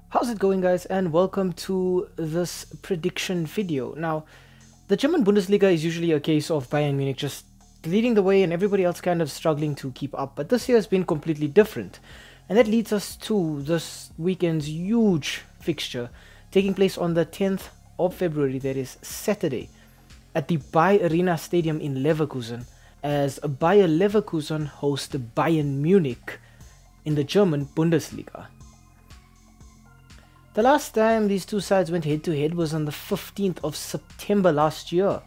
How's it going, guys, and welcome to this prediction video. Now, the German Bundesliga is usually a case of Bayern Munich just leading the way and everybody else kind of struggling to keep up, but this year has been completely different, and that leads us to this weekend's huge fixture taking place on the 10th of February, that is Saturday, at the Bayer Arena Stadium in Leverkusen, as Bayer Leverkusen host Bayern Munich in the German Bundesliga. The last time these two sides went head to head was on the 15th of September last year.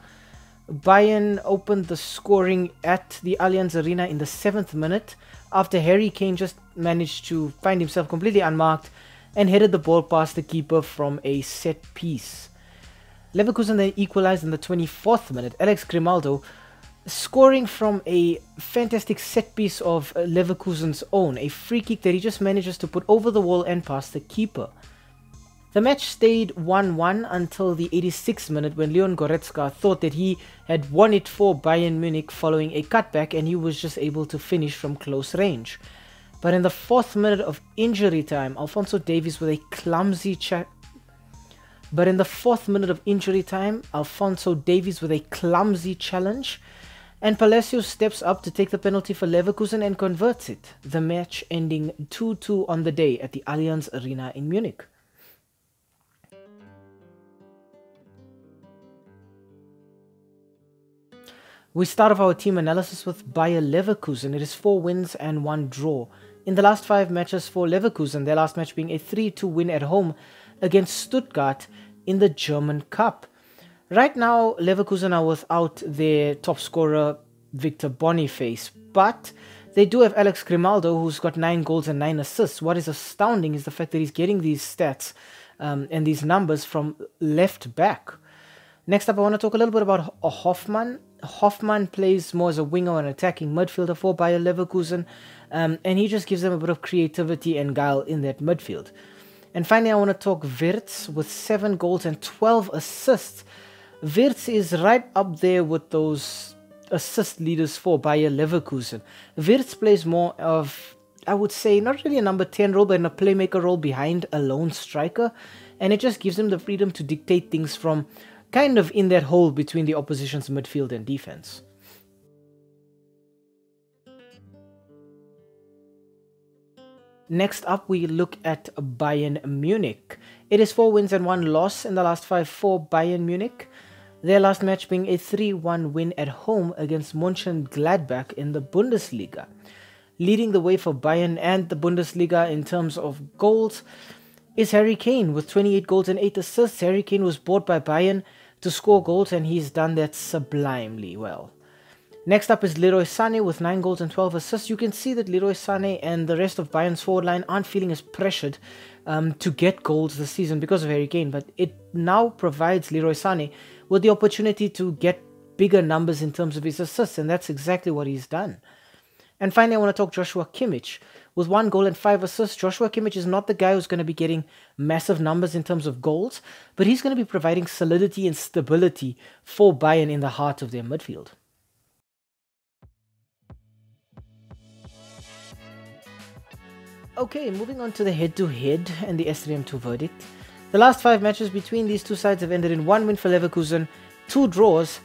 Bayern opened the scoring at the Allianz Arena in the 7th minute after Harry Kane just managed to find himself completely unmarked and headed the ball past the keeper from a set piece. Leverkusen then equalized in the 24th minute, Alex Grimaldo scoring from a fantastic set piece of Leverkusen's own, a free kick that he just manages to put over the wall and past the keeper. The match stayed 1-1 until the 86th minute when Leon Goretzka thought that he had won it for Bayern Munich following a cutback, and he was just able to finish from close range. But in the 4th minute of injury time, Alphonso Davies with a clumsy challenge, and Palacios steps up to take the penalty for Leverkusen and converts it, the match ending 2-2 on the day at the Allianz Arena in Munich. We start off our team analysis with Bayer Leverkusen. It is 4 wins and 1 draw. In the last 5 matches for Leverkusen, their last match being a 3-2 win at home against Stuttgart in the German Cup. Right now, Leverkusen are without their top scorer, Victor Boniface, but they do have Alex Grimaldo, who's got 9 goals and 9 assists. What is astounding is the fact that he's getting these stats and these numbers from left back. Next up, I want to talk a little bit about Hoffmann. Hoffmann plays more as a winger or an attacking midfielder for Bayer Leverkusen, and he just gives them a bit of creativity and guile in that midfield. And finally, I want to talk Wirtz with 7 goals and 12 assists. Wirtz is right up there with those assist leaders for Bayer Leverkusen. Wirtz plays more of, I would say, not really a number 10 role, but in a playmaker role behind a lone striker, and it just gives him the freedom to dictate things from kind of in that hole between the opposition's midfield and defense. Next up, we look at Bayern Munich. It is 4 wins and 1 loss in the last 5 for Bayern Munich. Their last match being a 3-1 win at home against Mönchengladbach in the Bundesliga. Leading the way for Bayern and the Bundesliga in terms of goals is Harry Kane with 28 goals and 8 assists. Harry Kane was bought by Bayern to score goals, and he's done that sublimely well. Next up is Leroy Sané with 9 goals and 12 assists. You can see that Leroy Sané and the rest of Bayern's forward line aren't feeling as pressured to get goals this season because of Harry Kane, but it now provides Leroy Sané with the opportunity to get bigger numbers in terms of his assists, and that's exactly what he's done. And finally, I want to talk Joshua Kimmich. With 1 goal and 5 assists, Joshua Kimmich is not the guy who's going to be getting massive numbers in terms of goals, but he's going to be providing solidity and stability for Bayern in the heart of their midfield. Okay, moving on to the head-to-head and the S3M2 Verdict. The last 5 matches between these two sides have ended in 1 win for Leverkusen, 2 draws,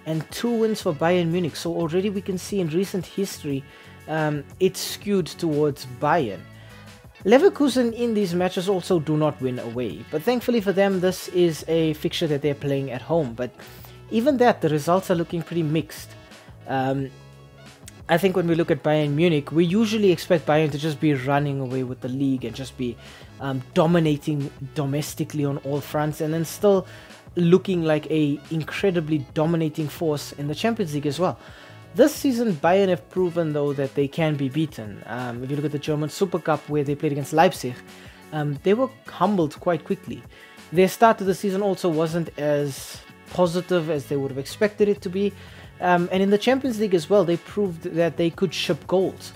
and 2 wins for Bayern Munich. So already we can see in recent history it's skewed towards Bayern. Leverkusen in these matches also do not win away, but thankfully for them this is a fixture that they're playing at home. But even that, the results are looking pretty mixed. I think when we look at Bayern Munich, we usually expect Bayern to just be running away with the league and just be dominating domestically on all fronts, and then still looking like a incredibly dominating force in the Champions League as well. This season, Bayern have proven, though, that they can be beaten. If you look at the German Super Cup, where they played against Leipzig, they were humbled quite quickly. Their start to the season also wasn't as positive as they would have expected it to be. And in the Champions League as well, they proved that they could ship goals.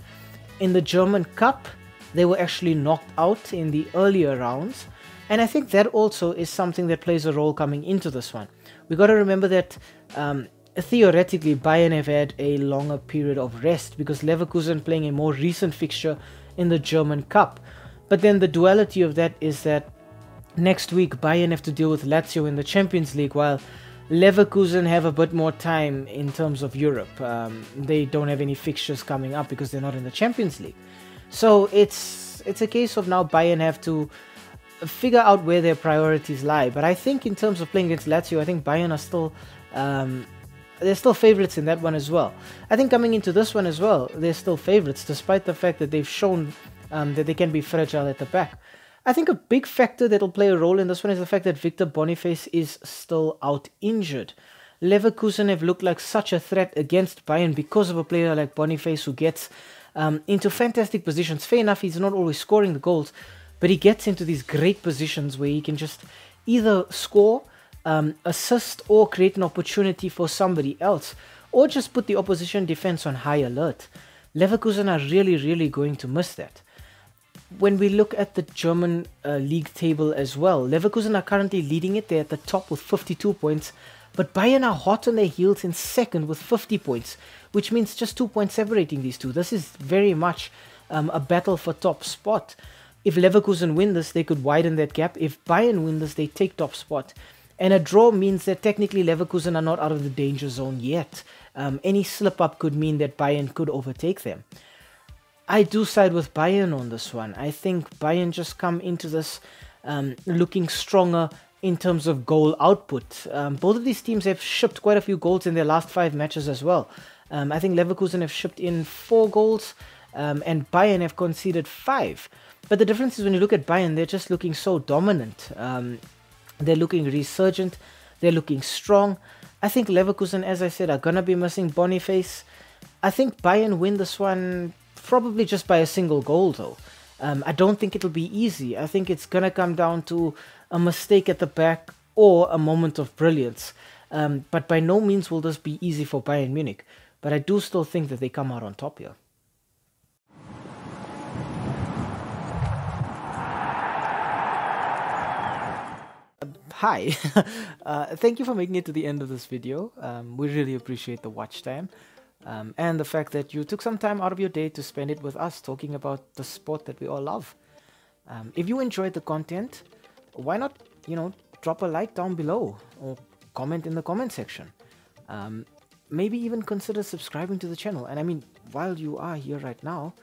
In the German Cup, they were actually knocked out in the earlier rounds. And I think that also is something that plays a role coming into this one. We got to remember that theoretically, Bayern have had a longer period of rest because Leverkusen playing a more recent fixture in the German Cup. But then the duality of that is that next week Bayern have to deal with Lazio in the Champions League, while Leverkusen have a bit more time in terms of Europe. They don't have any fixtures coming up because they're not in the Champions League. So it's a case of now Bayern have to figure out where their priorities lie. But I think in terms of playing against Lazio, I think Bayern are still they're still favorites in that one as well. I think coming into this one as well, they're still favorites, despite the fact that they've shown that they can be fragile at the back. I think a big factor that will play a role in this one is the fact that Victor Boniface is still out injured. Leverkusen have looked like such a threat against Bayern because of a player like Boniface who gets into fantastic positions. Fair enough, he's not always scoring the goals, but he gets into these great positions where he can just either score, assist, or create an opportunity for somebody else, or just put the opposition defense on high alert. Leverkusen are really going to miss that. When we look at the German league table as well, Leverkusen are currently leading it. They're at the top with 52 points, but Bayern are hot on their heels in second with 50 points, which means just 2 points separating these two. This is very much a battle for top spot. If Leverkusen win this, they could widen that gap. If Bayern win this, they take top spot. And a draw means that technically Leverkusen are not out of the danger zone yet. Any slip-up could mean that Bayern could overtake them. I do side with Bayern on this one. I think Bayern just come into this looking stronger in terms of goal output. Both of these teams have shipped quite a few goals in their last 5 matches as well. I think Leverkusen have shipped in 4 goals and Bayern have conceded 5. But the difference is when you look at Bayern, they're just looking so dominant. They're looking resurgent. They're looking strong. I think Leverkusen, as I said, are going to be missing Boniface. I think Bayern win this one probably just by a single goal though. I don't think it'll be easy. I think it's going to come down to a mistake at the back or a moment of brilliance. But by no means will this be easy for Bayern Munich. But I do still think that they come out on top here. Hi, thank you for making it to the end of this video. We really appreciate the watch time. And the fact that you took some time out of your day to spend it with us talking about the sport that we all love. If you enjoyed the content, why not, drop a like down below or comment in the comment section. Maybe even consider subscribing to the channel. And I mean, while you are here right now,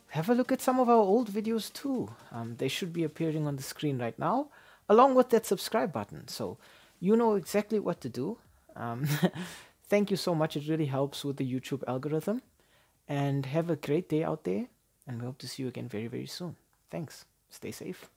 have a look at some of our old videos too. They should be appearing on the screen right now, along with that subscribe button. So you know exactly what to do. Thank you so much. It really helps with the YouTube algorithm. And have a great day out there. And we hope to see you again very soon. Thanks. Stay safe.